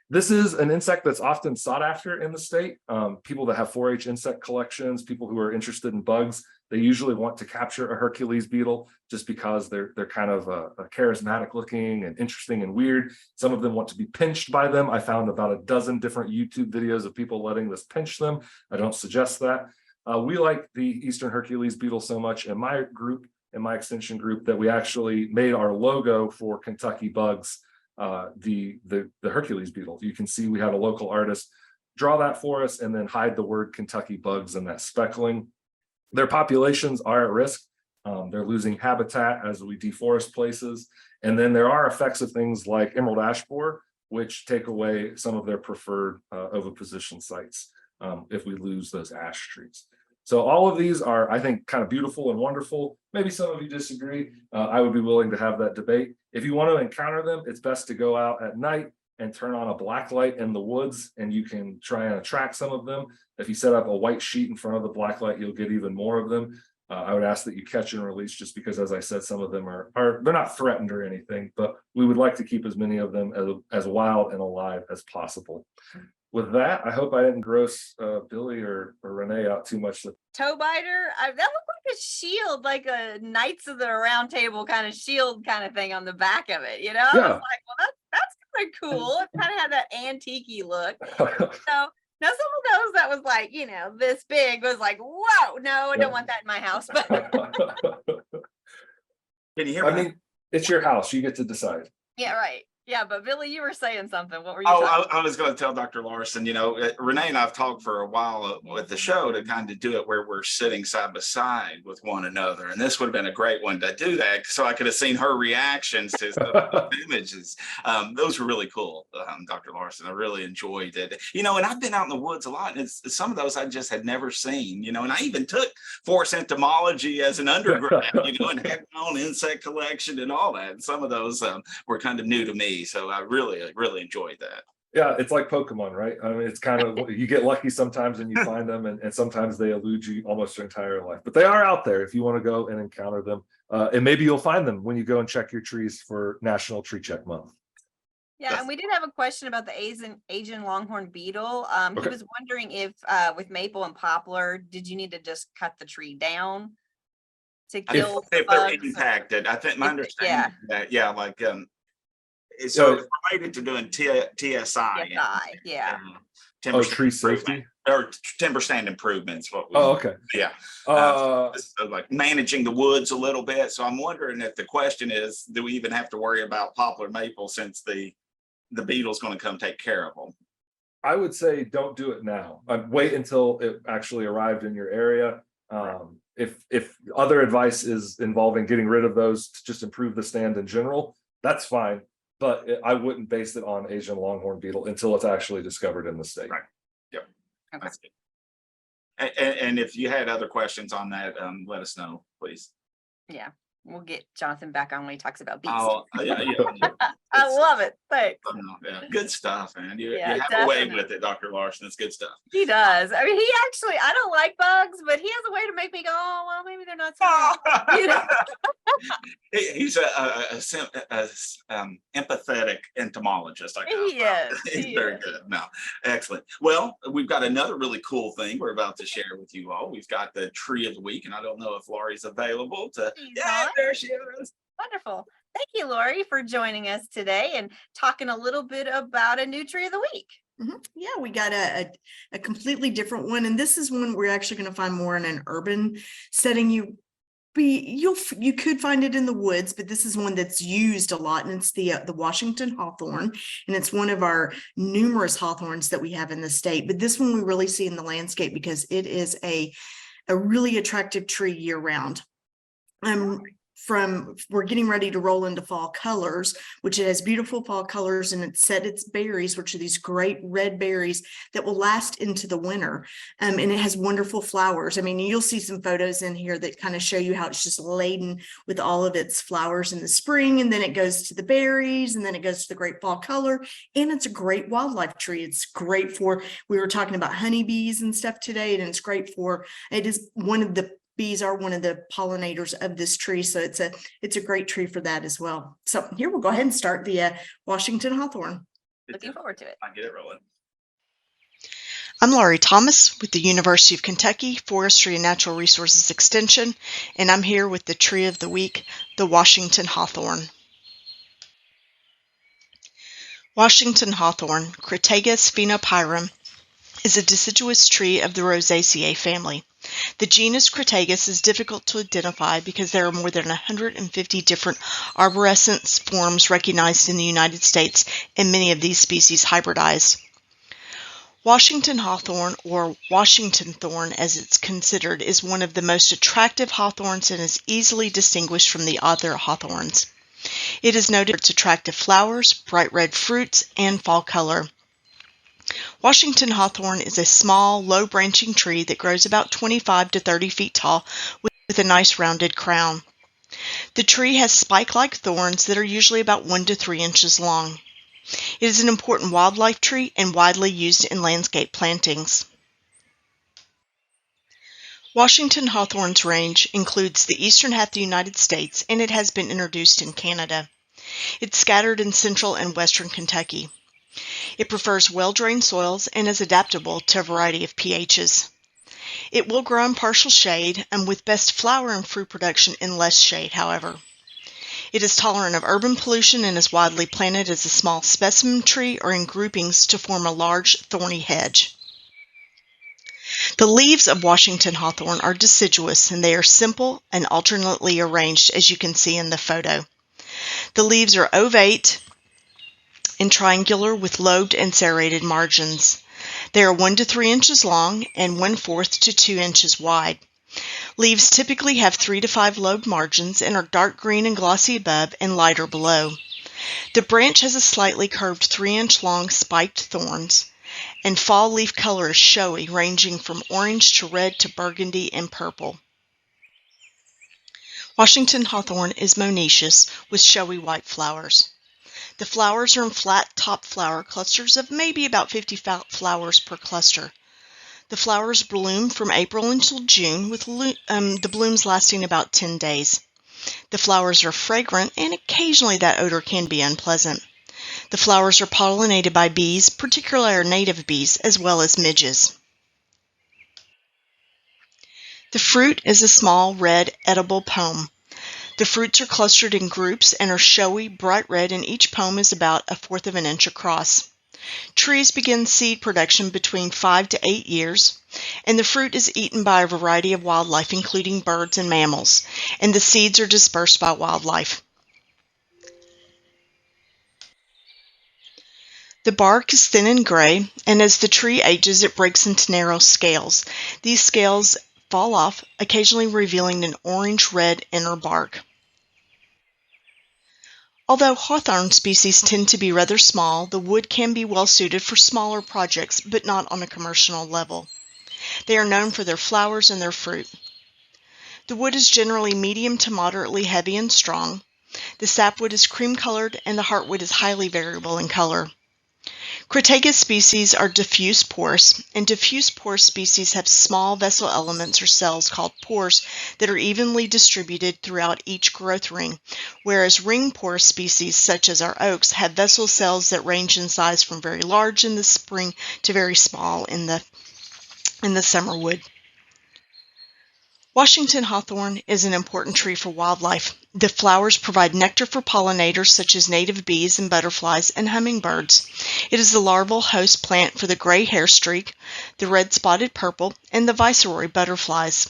This is an insect that's often sought after in the state. People that have 4-H insect collections, people who are interested in bugs, they usually want to capture a Hercules beetle just because they're kind of charismatic looking and interesting and weird. Some of them want to be pinched by them. I found about a dozen different YouTube videos of people letting this pinch them. I don't suggest that. We like the Eastern Hercules beetle so much in my group, in my extension group, that we actually made our logo for Kentucky Bugs, the Hercules beetle. You can see we had a local artist draw that for us and then hide the word Kentucky Bugs in that speckling. Their populations are at risk. They're losing habitat as we deforest places. And then there are effects of things like emerald ash borer, which take away some of their preferred oviposition sites if we lose those ash trees. So all of these are, I think, kind of beautiful and wonderful. Maybe some of you disagree. I would be willing to have that debate. If you want to encounter them, it's best to go out at night and turn on a black light in the woods, and you can try and attract some of them. If you set up a white sheet in front of the black light, you'll get even more of them. I would ask that you catch and release, just because, as I said, some of them are they're not threatened or anything, but we would like to keep as many of them as wild and alive as possible. With that, I hope I didn't gross Billy or Renee out too much. Toe biter, that looked like a shield, like a Knights of the Round Table kind of shield kind of thing on the back of it. I was like, well, that's kind of cool. It kind of had that antique-y look. So now some of those that was like, this big was like, whoa, no, I don't want that in my house. But Can you hear I me? mean, it's your house. You get to decide. yeah, right. Yeah, but Billy, you were saying something. What were you Oh, talking I was going to tell Dr. Larson, Renee and I have talked for a while with the show to kind of do it where we're sitting side by side with one another. And this would have been a great one to do that, so I could have seen her reactions to some of the images. Those were really cool, Dr. Larson. I really enjoyed it. And I've been out in the woods a lot, and it's some of those I just had never seen, and I even took forest entomology as an undergrad, and had my own insect collection and all that. And some of those were kind of new to me. So I really, really enjoyed that. Yeah, it's like Pokemon, right? I mean, it's kind of, you get lucky sometimes and you find them, and sometimes they elude you almost your entire life. But they are out there if you want to go and encounter them. And maybe you'll find them when you go and check your trees for National Tree Check Month. Yeah, and we did have a question about the Asian longhorn beetle. He was wondering if with maple and poplar, did you need to just cut the tree down to kill if they're impacted? I think my understanding is that, like so it's related to doing TSI. Yeah. Tree safety or timber stand improvements. What we, okay. Yeah. So like managing the woods a little bit. So I'm wondering if the question is, do we even have to worry about poplar maple since the beetle's going to come take care of them? I would say don't do it now. Wait until it actually arrived in your area. If other advice is involving getting rid of those to just improve the stand in general, that's fine. But I wouldn't base it on Asian longhorn beetle until it's actually discovered in the state. Right. Yep. Okay. That's good. And if you had other questions on that, let us know, please. Yeah. We'll get Jonathan back on when he talks about bees. Oh, yeah. I love it. Thanks. Yeah, good stuff, man. You Yeah, have a way with it, Dr. Larson. It's good stuff. He does. I mean, I don't like bugs, but he has a way to make me go, oh, well, maybe they're not so bad. He's a empathetic entomologist. He is. He's very good. No, excellent. Well, we've got another really cool thing we're about to share with you all. We've got the tree of the week, and I don't know if Laurie's available to. Yeah, there she is. Wonderful. Thank you, Lori, for joining us today and talking a little bit about a new tree of the week. Yeah, we got a completely different one. And this is one we're actually going to find more in an urban setting. You you could find it in the woods, but this is one that's used a lot, and it's the Washington hawthorn, and it's one of our numerous hawthorns that we have in the state. But this one we really see in the landscape because it is a really attractive tree year round. We're getting ready to roll into fall colors, which it has beautiful fall colors, and it's set its berries, which are these great red berries that will last into the winter. And it has wonderful flowers. I mean, you'll see some photos in here that kind of show you how it's just laden with all of its flowers in the spring, and then it goes to the berries, and then it goes to the great fall color. And it's a great wildlife tree. It's great for, we were talking about honeybees and stuff today, and it's great for, it is one of the bees are one of the pollinators of this tree, so it's a great tree for that as well. So here we'll go ahead and start the Washington hawthorn. Looking forward to it. I get it rolling. I'm Laurie Thomas with the University of Kentucky Forestry and Natural Resources Extension, and I'm here with the tree of the week, the Washington hawthorn. Washington hawthorn, Crataegus phenopyrum, is a deciduous tree of the Rosaceae family. The genus Crataegus is difficult to identify because there are more than 150 different arborescence forms recognized in the United States, and many of these species hybridize. Washington hawthorn, or Washington thorn as it's considered, is one of the most attractive hawthorns and is easily distinguished from the other hawthorns. It is noted for its attractive flowers, bright red fruits, and fall color. Washington hawthorn is a small, low-branching tree that grows about 25 to 30 feet tall with a nice rounded crown. The tree has spike-like thorns that are usually about 1 to 3 inches long. It is an important wildlife tree and widely used in landscape plantings. Washington hawthorn's range includes the eastern half of the United States, and it has been introduced in Canada. It's scattered in central and western Kentucky. It prefers well-drained soils and is adaptable to a variety of pHs. It will grow in partial shade and with best flower and fruit production in less shade, however. It is tolerant of urban pollution and is widely planted as a small specimen tree or in groupings to form a large thorny hedge. The leaves of Washington hawthorn are deciduous, and they are simple and alternately arranged, as you can see in the photo. The leaves are ovate and triangular with lobed and serrated margins. They are 1 to 3 inches long and 1/4 to 2 inches wide. Leaves typically have 3 to 5 lobed margins and are dark green and glossy above and lighter below. The branch has a slightly curved 3-inch long spiked thorns, and fall leaf color is showy, ranging from orange to red to burgundy and purple. Washington hawthorn is monoecious with showy white flowers. The flowers are in flat top flower clusters of maybe about 50 flowers per cluster. The flowers bloom from April until June, with the blooms lasting about 10 days. The flowers are fragrant, and occasionally that odor can be unpleasant. The flowers are pollinated by bees, particularly our native bees, as well as midges. The fruit is a small, red, edible pome. The fruits are clustered in groups and are showy, bright red, and each pome is about 1/4 of an inch across. Trees begin seed production between 5 to 8 years, and the fruit is eaten by a variety of wildlife, including birds and mammals, and the seeds are dispersed by wildlife. The bark is thin and gray, and as the tree ages, it breaks into narrow scales. These scales fall off, occasionally revealing an orange-red inner bark. Although hawthorn species tend to be rather small, the wood can be well suited for smaller projects, but not on a commercial level. They are known for their flowers and their fruit. The wood is generally medium to moderately heavy and strong. The sapwood is cream-colored, and the heartwood is highly variable in color. Crataegus species are diffuse porous, and diffuse porous species have small vessel elements or cells called pores that are evenly distributed throughout each growth ring, whereas ring porous species such as our oaks have vessel cells that range in size from very large in the spring to very small in the summer wood. Washington hawthorn is an important tree for wildlife. The flowers provide nectar for pollinators such as native bees and butterflies and hummingbirds. It is the larval host plant for the gray hairstreak, the red-spotted purple, and the viceroy butterflies.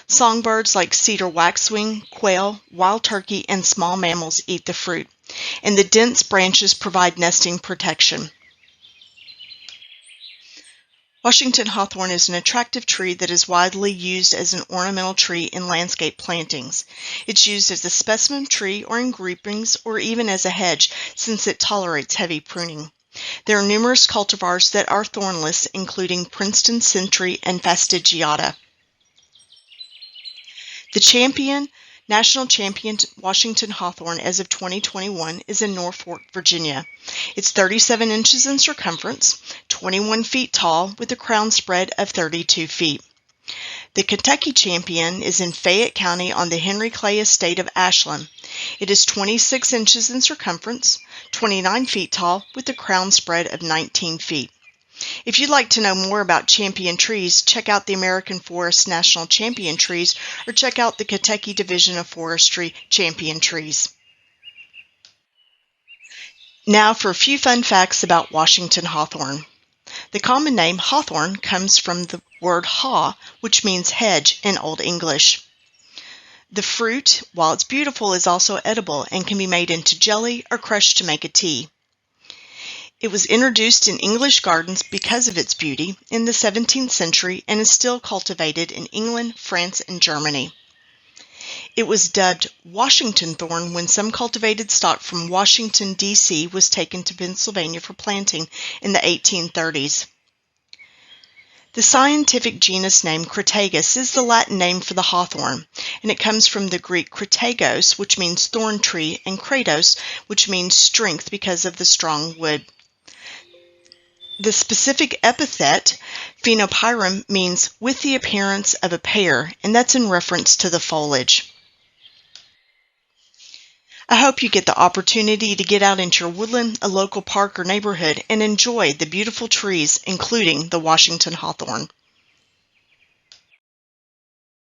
Songbirds like cedar waxwing, quail, wild turkey, and small mammals eat the fruit, and the dense branches provide nesting protection. Washington hawthorn is an attractive tree that is widely used as an ornamental tree in landscape plantings. It's used as a specimen tree or in groupings or even as a hedge since it tolerates heavy pruning. There are numerous cultivars that are thornless, including Princeton Century and Fastigiata. The national champion Washington hawthorn as of 2021 is in Norfolk, Virginia. It's 37 inches in circumference, 21 feet tall, with a crown spread of 32 feet. The Kentucky champion is in Fayette County on the Henry Clay estate of Ashland. It is 26 inches in circumference, 29 feet tall, with a crown spread of 19 feet. If you'd like to know more about champion trees, check out the American Forest National Champion Trees or check out the Kentucky Division of Forestry Champion Trees. Now for a few fun facts about Washington hawthorn. The common name hawthorn comes from the word haw, which means hedge in Old English. The fruit, while it's beautiful, is also edible and can be made into jelly or crushed to make a tea. It was introduced in English gardens because of its beauty in the 17th century and is still cultivated in England, France, and Germany. It was dubbed Washington thorn when some cultivated stock from Washington, D.C. was taken to Pennsylvania for planting in the 1830s. The scientific genus name Crataegus is the Latin name for the hawthorn, and it comes from the Greek kratagos, which means thorn tree, and kratos, which means strength because of the strong wood. The specific epithet, phenopyrum, means with the appearance of a pear, and that's in reference to the foliage. I hope you get the opportunity to get out into your woodland, a local park or neighborhood, and enjoy the beautiful trees, including the Washington hawthorn.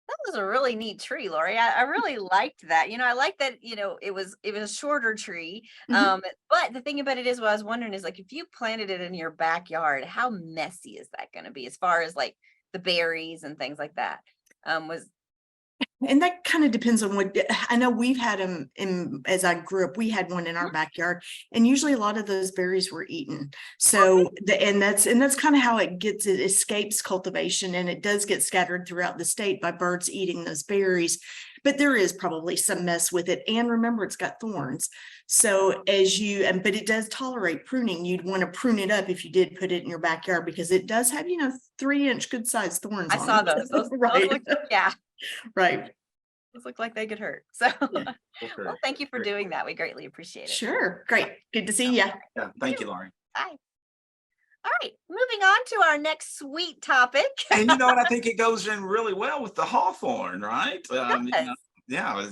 That was a really neat tree, Lori. I really liked that. I like that, it was a shorter tree. But the thing about it is what I was wondering is like if you planted it in your backyard, how messy is that going to be as far as like the berries and things like that? And that kind of depends on what, I know we've had them as I grew up, we had one in our backyard, and usually a lot of those berries were eaten. So that's kind of how it escapes cultivation, and it does get scattered throughout the state by birds eating those berries. But there is probably some mess with it. And remember, it's got thorns. So but it does tolerate pruning. You'd want to prune it up if you did put it in your backyard, because it does have, 3-inch good sized thorns I on saw it. those. Those Right. look, yeah. Right. Those look like they could hurt. So Yeah. well, thank you for doing that. We greatly appreciate it. Sure. Great. Good to see you. Yeah, thank you, Laurie. Bye. All right, moving on to our next sweet topic. And you know what? I think it goes in really well with the hawthorn, right? Yeah,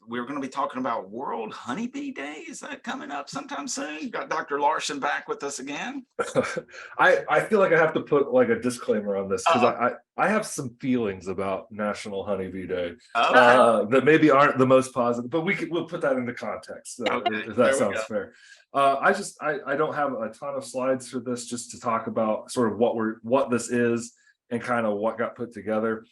we're going to be talking about World Honeybee Day. Is that coming up sometime soon? Got Dr. Larson back with us again. I feel like I have to put like a disclaimer on this because I have some feelings about National Honeybee Day that maybe aren't the most positive, but we'll put that into context if that sounds fair. I don't have a ton of slides for this, just to talk about sort of what this is and kind of what got put together.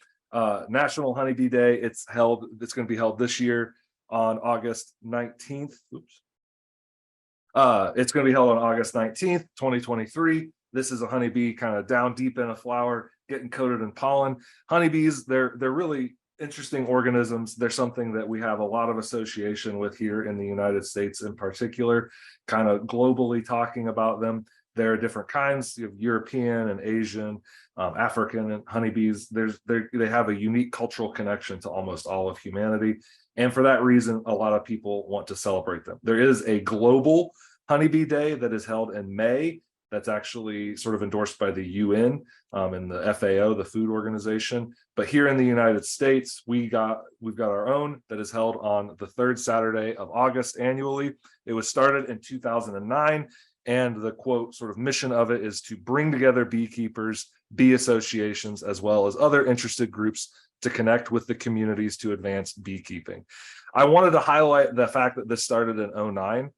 National Honeybee Day, it's going to be held this year on August 19th. It's going to be held on August 19th, 2023. This is a honeybee kind of down deep in a flower, getting coated in pollen. Honeybees, they're really interesting organisms. They're something that we have a lot of association with here in the United States in particular, kind of globally talking about them. There are different kinds. You have European and Asian, African and honeybees. They have a unique cultural connection to almost all of humanity. And for that reason, a lot of people want to celebrate them. There is a global honeybee day that is held in May. That's actually sort of endorsed by the UN and the FAO, the Food Organization. But here in the United States, we've got our own that is held on the third Saturday of August annually. It was started in 2009. And the quote sort of mission of it is to bring together beekeepers, bee associations, as well as other interested groups to connect with the communities to advance beekeeping. I wanted to highlight the fact that this started in 2009.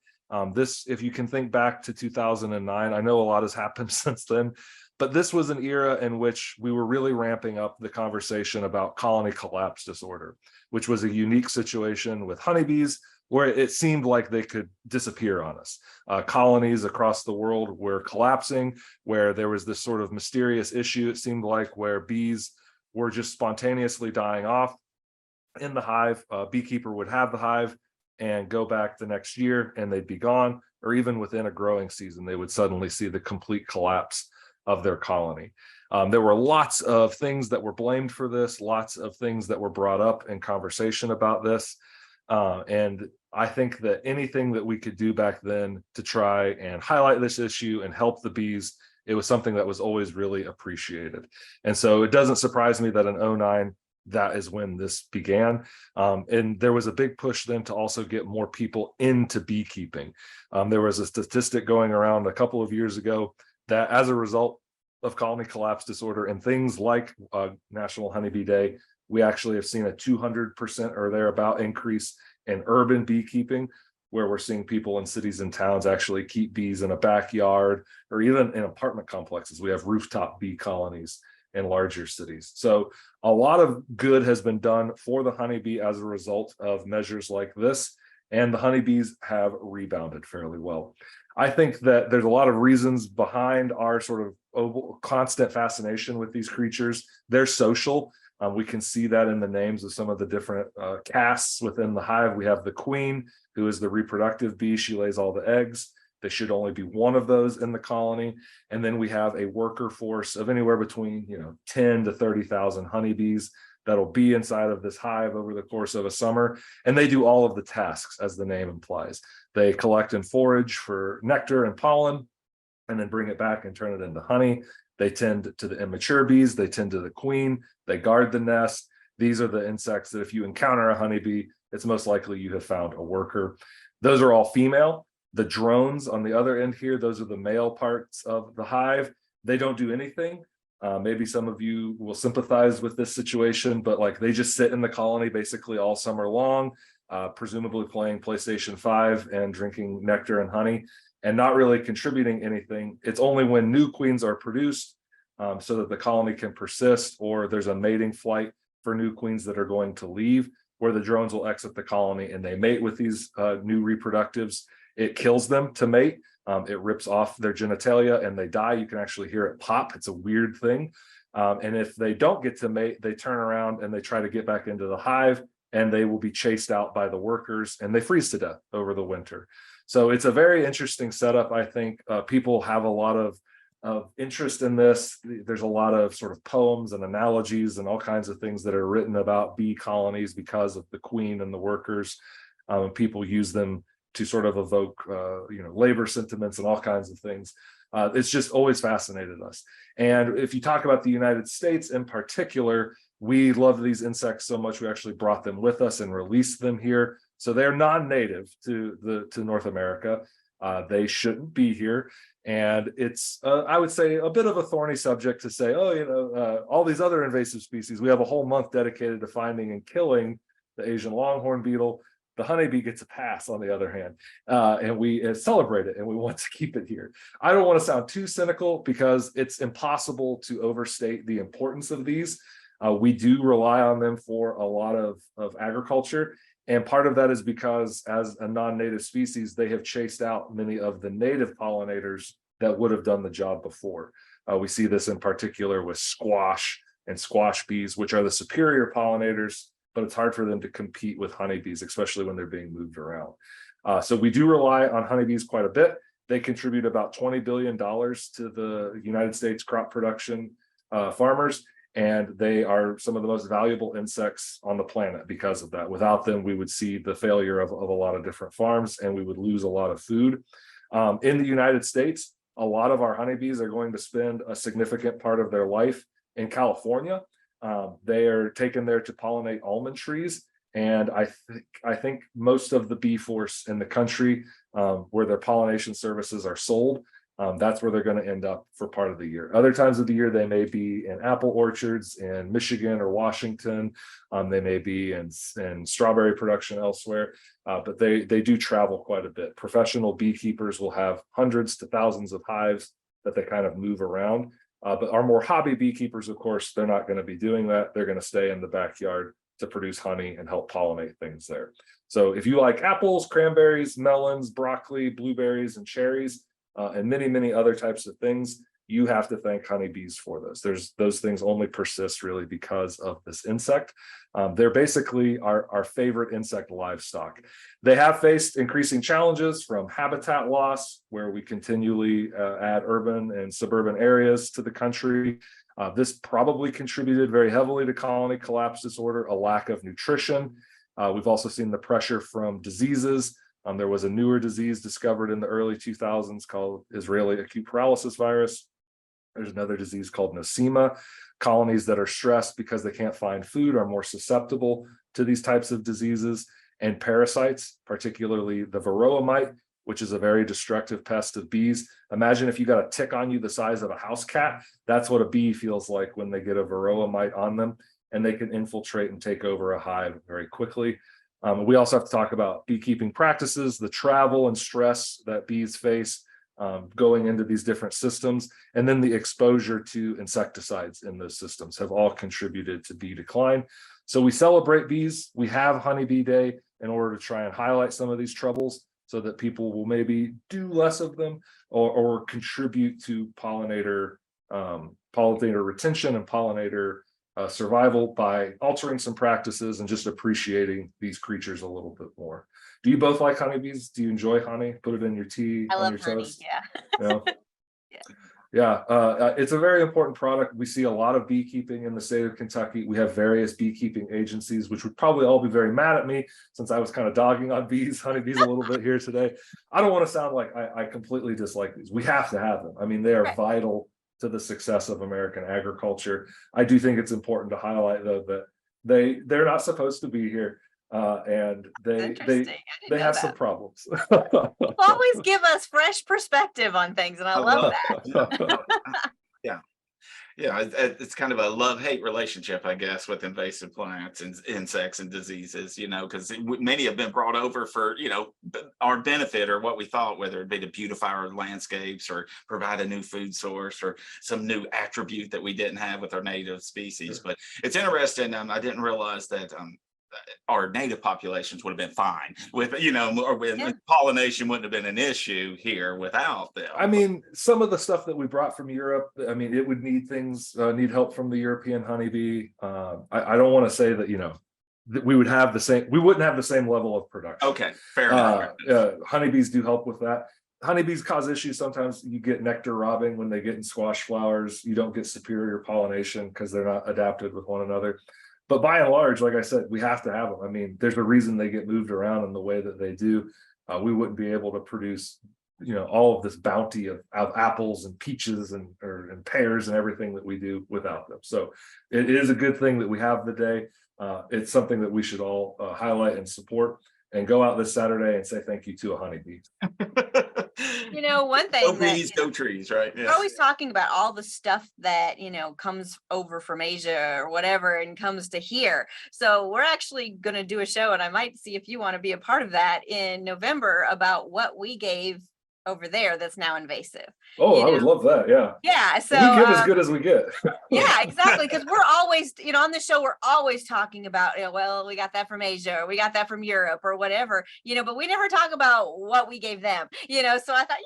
If you can think back to 2009, I know a lot has happened since then, But this was an era in which we were really ramping up the conversation about colony collapse disorder, which was a unique situation with honeybees where it seemed like they could disappear on us. Colonies across the world were collapsing, where there was this sort of mysterious issue, it seemed like, where bees were just spontaneously dying off in the hive. A beekeeper would have the hive and go back the next year and they'd be gone, or even within a growing season, they would suddenly see the complete collapse of their colony. There were lots of things that were blamed for this, lots of things that were brought up in conversation about this. And I think that anything that we could do back then to try and highlight this issue and help the bees, it was something that was always really appreciated. And so it doesn't surprise me that in 2009, that is when this began. And there was a big push then to also get more people into beekeeping. There was a statistic going around a couple of years ago that as a result of colony collapse disorder and things like National Honeybee Day, we actually have seen a 200% or thereabout increase in urban beekeeping, where we're seeing people in cities and towns actually keep bees in a backyard or even in apartment complexes. We have rooftop bee colonies in larger cities. So a lot of good has been done for the honeybee as a result of measures like this, and the honeybees have rebounded fairly well. I think that there's a lot of reasons behind our sort of constant fascination with these creatures. They're social. We can see that in the names of some of the different castes within the hive. We have the queen, who is the reproductive bee. She lays all the eggs. There should only be one of those in the colony. And then we have a worker force of anywhere between 10 to 30,000 honeybees that'll be inside of this hive over the course of a summer. And they do all of the tasks, as the name implies. They collect and forage for nectar and pollen, and then bring it back and turn it into honey. They tend to the immature bees, they tend to the queen, they guard the nest. These are the insects that if you encounter a honeybee, it's most likely you have found a worker. Those are all female. The drones on the other end here, those are the male parts of the hive. They don't do anything. Maybe some of you will sympathize with this situation, but like they just sit in the colony basically all summer long, presumably playing PlayStation 5 and drinking nectar and honey and not really contributing anything. It's only when new queens are produced so that the colony can persist, or there's a mating flight for new queens that are going to leave, where the drones will exit the colony and they mate with these new reproductives. It kills them to mate. It rips off their genitalia and they die. You can actually hear it pop. It's a weird thing. And if they don't get to mate, they turn around and they try to get back into the hive, and they will be chased out by the workers and they freeze to death over the winter. So it's a very interesting setup. I think people have a lot of interest in this. There's a lot of sort of poems and analogies and all kinds of things that are written about bee colonies because of the queen and the workers. People use them to sort of evoke, labor sentiments and all kinds of things. It's just always fascinated us. And if you talk about the United States in particular, we love these insects so much, we actually brought them with us and released them here. So they're non-native to North America. They shouldn't be here. And it's, I would say, a bit of a thorny subject to say, all these other invasive species, we have a whole month dedicated to finding and killing the Asian longhorn beetle. The honeybee gets a pass, on the other hand, and we celebrate it and we want to keep it here. I don't want to sound too cynical because it's impossible to overstate the importance of these. We do rely on them for a lot of agriculture. And part of that is because as a non-native species, they have chased out many of the native pollinators that would have done the job before. We see this in particular with squash and squash bees, which are the superior pollinators, but it's hard for them to compete with honeybees, especially when they're being moved around. So we do rely on honeybees quite a bit. They contribute about $20 billion to the United States crop production farmers. And they are some of the most valuable insects on the planet because of that. Without them, we would see the failure of a lot of different farms and we would lose a lot of food. In the United States, a lot of our honeybees are going to spend a significant part of their life in California. They are taken there to pollinate almond trees. And I think most of the bee force in the country where their pollination services are sold, that's where they're going to end up for part of the year. Other times of the year, they may be in apple orchards in Michigan or Washington. They may be in strawberry production elsewhere, but they do travel quite a bit. Professional beekeepers will have hundreds to thousands of hives that they kind of move around. But our more hobby beekeepers, of course, they're not going to be doing that. They're going to stay in the backyard to produce honey and help pollinate things there. So if you like apples, cranberries, melons, broccoli, blueberries, and cherries, and many, many other types of things, you have to thank honeybees for those. Those things only persist really because of this insect. They're basically our favorite insect livestock. They have faced increasing challenges from habitat loss, where we continually add urban and suburban areas to the country. This probably contributed very heavily to colony collapse disorder, a lack of nutrition. We've also seen the pressure from diseases. There was a newer disease discovered in the early 2000s called Israeli acute paralysis virus. There's another disease called nosema. Colonies that are stressed because they can't find food are more susceptible to these types of diseases. And parasites, particularly the varroa mite, which is a very destructive pest of bees. Imagine if you got a tick on you the size of a house cat. That's what a bee feels like when they get a varroa mite on them, and they can infiltrate and take over a hive very quickly. We also have to talk about beekeeping practices, the travel and stress that bees face going into these different systems, and then the exposure to insecticides in those systems have all contributed to bee decline. So we celebrate bees. We have Honeybee Day in order to try and highlight some of these troubles so that people will maybe do less of them or contribute to pollinator retention and pollinator survival by altering some practices and just appreciating these creatures a little bit more. Do you both like honeybees? Do you enjoy honey? Put it in your tea, I on love your honey. toast? Yeah. Yeah, it's a very important product. We see a lot of beekeeping in the state of Kentucky. We have various beekeeping agencies, which would probably all be very mad at me since I was kind of dogging on honeybees a little bit here today. I don't want to sound like I completely dislike these. We have to have them. I mean, they are vital to the success of American agriculture. I do think it's important to highlight, though, that they're not supposed to be here, and they have some problems. You always give us fresh perspective on things, and I love that. Yeah, it's kind of a love-hate relationship, I guess, with invasive plants and insects and diseases, because many have been brought over for, our benefit or what we thought, whether it be to beautify our landscapes or provide a new food source or some new attribute that we didn't have with our native species. Sure. But it's interesting. I didn't realize that our native populations would have been fine with, or with pollination wouldn't have been an issue here without them. I mean, some of the stuff that we brought from Europe, I mean, it would need help from the European honeybee. I don't want to say that, that we wouldn't have the same level of production. Okay, fair enough. Honeybees do help with that. Honeybees cause issues. Sometimes you get nectar robbing when they get in squash flowers. You don't get superior pollination because they're not adapted with one another. But by and large, like I said, we have to have them. I mean, there's a reason they get moved around in the way that they do. We wouldn't be able to produce, all of this bounty of apples and peaches and pears and everything that we do without them. So it is a good thing that we have the day. It's something that we should all highlight and support, and go out this Saturday and say thank you to a honeybee. One thing Go bees, go trees, right? We're always talking about all the stuff that, comes over from Asia or whatever and comes to here. So we're actually going to do a show, and I might see if you want to be a part of that in November, about what we gave over there that's now invasive. Oh, I would love that. Yeah. Yeah. So we give as good as we get. Yeah, exactly. Because we're always, on the show, we're always talking about, well, we got that from Asia, or we got that from Europe, or whatever, but we never talk about what we gave them, so I thought,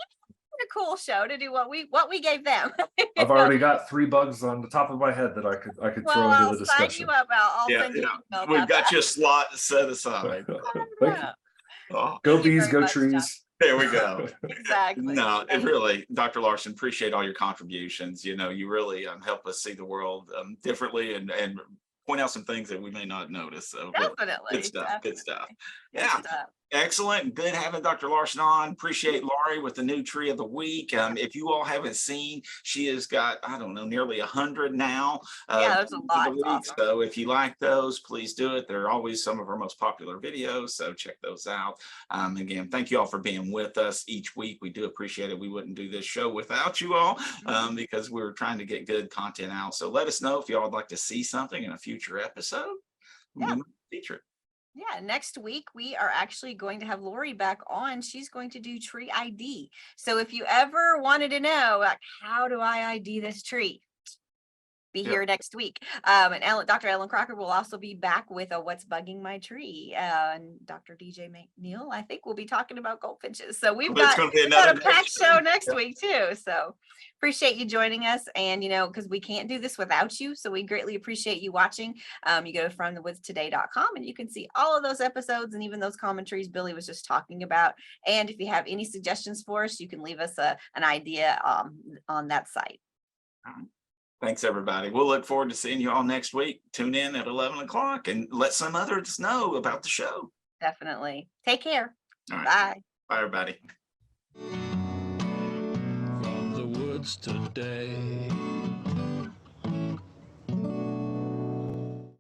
a cool show to do what we gave them. I've already got 3 bugs on the top of my head that I could throw into the discussion. Sign you up. I'll send you email. We've got your slot set aside. Thank you. Oh, go Thank you bees, very go much, trees. John. there we go. Exactly. No, it really, Dr. Larson, appreciate all your contributions. You really help us see the world differently and point out some things that we may not notice. So Definitely. good stuff. Definitely. Good stuff. Good Yeah. stuff. Excellent. Good having Dr. Larson on. Appreciate Laurie with the new tree of the week. If you all haven't seen, she has got, I don't know, nearly 100 now. Yeah, that's a lot. Awesome. So if you like those, please do it. They're always some of our most popular videos. So check those out. Again, thank you all for being with us each week. We do appreciate it. We wouldn't do this show without you all because we're trying to get good content out. So let us know if y'all would like to see something in a future episode. Yeah. Feature it. Yeah, next week we are actually going to have Lori back on. She's going to do tree ID. So if you ever wanted to know, like, how do I ID this tree? Be Yep. here next week. And Dr. Ellen Crocker will also be back with a What's Bugging My Tree. And Dr. DJ McNeil, I think, will be talking about goldfinches. So we've It's got, going to be we've got another a great packed show next Yep. week too. So appreciate you joining us. And, you know, because we can't do this without you. So we greatly appreciate you woaching. You go to fromthewoodstoday.com and you can see all of those episodes and even those commentaries Billy was just talking about. And if you have any suggestions for us, you can leave us an idea on that site. Thanks, everybody. We'll look forward to seeing you all next week. Tune in at 11 o'clock and let some others know about the show. Definitely. Take care. All right. Bye. Bye, everybody. From the woods today.